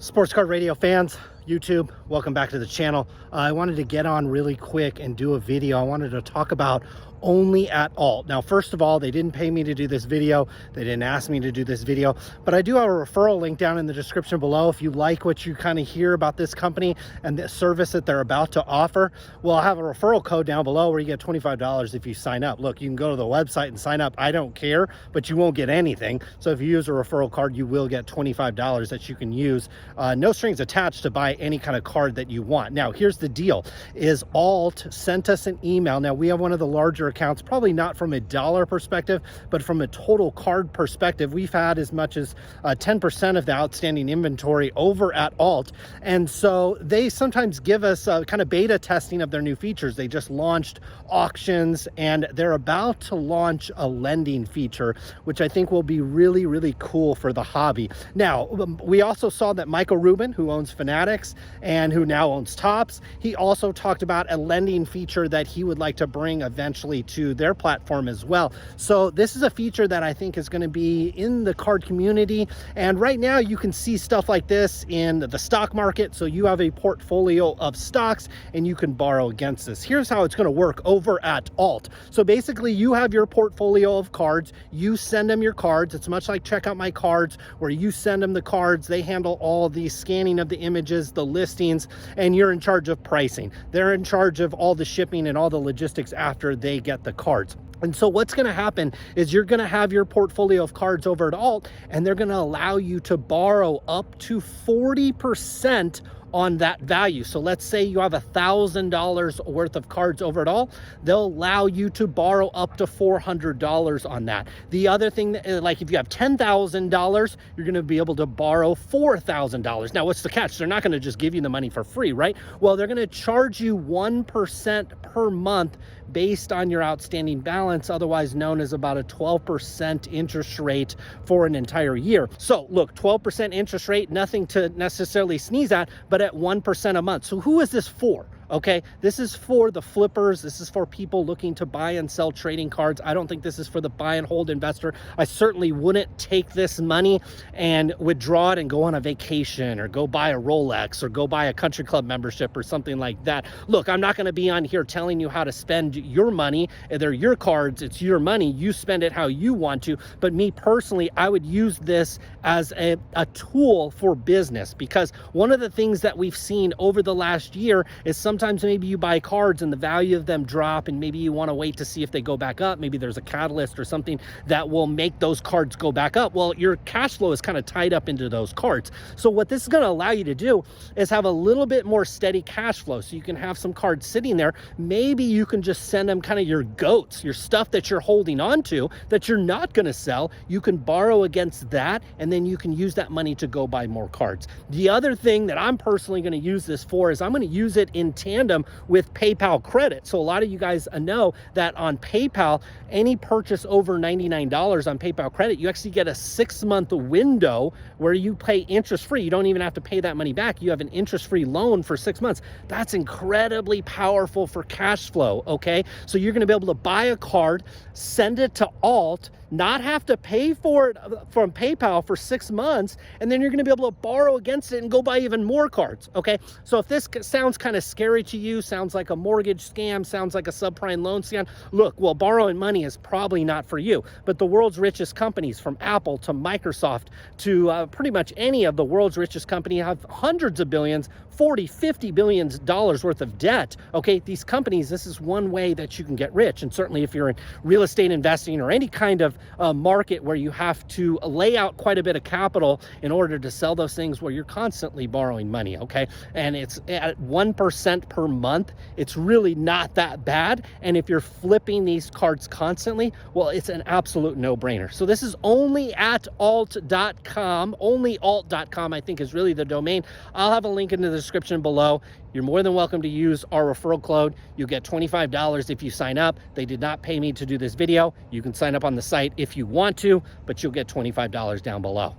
Sports Card Radio fans, YouTube, welcome back to the channel. I wanted to get on really quick and do a video. I wanted to talk about OnlyAlt. Now, first of all, they didn't pay me to do this video. They didn't ask me to do this video, but I do have a referral link down in the description below. If you like what you kind of hear about this company and the service that they're about to offer, well, I have a referral code down below where you get $25 if you sign up. Look, you can go to the website and sign up. I don't care, but you won't get anything. So if you use a referral card, you will get $25 that you can use. No strings attached to buy any kind of card that you want. Now, here's the deal, is Alt sent us an email. Now, we have one of the larger accounts, probably not from a dollar perspective, but from a total card perspective. We've had as much as 10% of the outstanding inventory over at Alt. And so they sometimes give us kind of beta testing of their new features. They just launched auctions and they're about to launch a lending feature, which I think will be really, really cool for the hobby. Now, we also saw that Michael Rubin, who owns Fanatics and who now owns Topps, he also talked about a lending feature that he would like to bring eventually to their platform as well. So this is a feature that I think is going to be in the card community. And right now you can see stuff like this in the stock market. So you have a portfolio of stocks and you can borrow against this. Here's how it's going to work over at Alt. So basically you have your portfolio of cards, you send them your cards. It's much like Check Out My Cards, where you send them the cards, they handle all the scanning of the images, the listings, and you're in charge of pricing. They're in charge of all the shipping and all the logistics after they get the cards. And so what's going to happen is you're going to have your portfolio of cards over at Alt, and they're going to allow you to borrow up to 40% on that value. So let's say you have $1,000 worth of cards over at Alt, they'll allow you to borrow up to $400 on that. The other thing, like if you have $10,000, you're going to be able to borrow $4,000. Now, what's the catch? They're not going to just give you the money for free, right? Well, they're going to charge you 1% per month based on your outstanding balance, otherwise known as about a 12% interest rate for an entire year. So look, 12% interest rate, nothing to necessarily sneeze at, but at 1% a month. So who is this for? Okay, this is for the flippers. This is for people looking to buy and sell trading cards. I don't think this is for the buy and hold investor. I certainly wouldn't take this money and withdraw it and go on a vacation or go buy a Rolex or go buy a country club membership or something like that. Look, I'm not going to be on here telling you how to spend your money. They're your cards. It's your money. You spend it how you want to. But me personally, I would use this as a tool for business, because one of the things that we've seen over the last year is sometimes maybe you buy cards and the value of them drop, and maybe you want to wait to see if they go back up. Maybe there's a catalyst or something that will make those cards go back up. Well, your cash flow is kind of tied up into those cards. So what this is going to allow you to do is have a little bit more steady cash flow. So you can have some cards sitting there. Maybe you can just send them kind of your goats, your stuff that you're holding on to that you're not going to sell. You can borrow against that, and then you can use that money to go buy more cards. The other thing that I'm personally going to use this for is I'm going to use it in tandem with PayPal credit. So a lot of you guys know that on PayPal, any purchase over $99 on PayPal credit, you actually get a 6-month window where you pay interest free. You don't even have to pay that money back. You have an interest free loan for 6 months. That's incredibly powerful for cash flow. Okay, so you're going to be able to buy a card, send it to Alt, not have to pay for it from PayPal for 6 months, and then you're going to be able to borrow against it and go buy even more cards. Okay, so if this sounds kind of scary to you, sounds like a mortgage scam, sounds like a subprime loan scam, look, well, borrowing money is probably not for you. But the world's richest companies, from Apple to Microsoft to pretty much any of the world's richest company, have hundreds of billions, 40, 50 billion dollars worth of debt. Okay, these companies, this is one way that you can get rich. And certainly if you're in real estate investing or any kind of market where you have to lay out quite a bit of capital in order to sell those things, where you're constantly borrowing money. Okay, and it's at 1% per month. It's really not that bad. And if you're flipping these cards constantly, well, it's an absolute no-brainer. So this is OnlyAlt.com. OnlyAlt.com, I think, is really the domain. I'll have a link in the description below. You're more than welcome to use our referral code. You get $25 if you sign up. They did not pay me to do this video. You can sign up on the site if you want to, but you'll get $25 down below.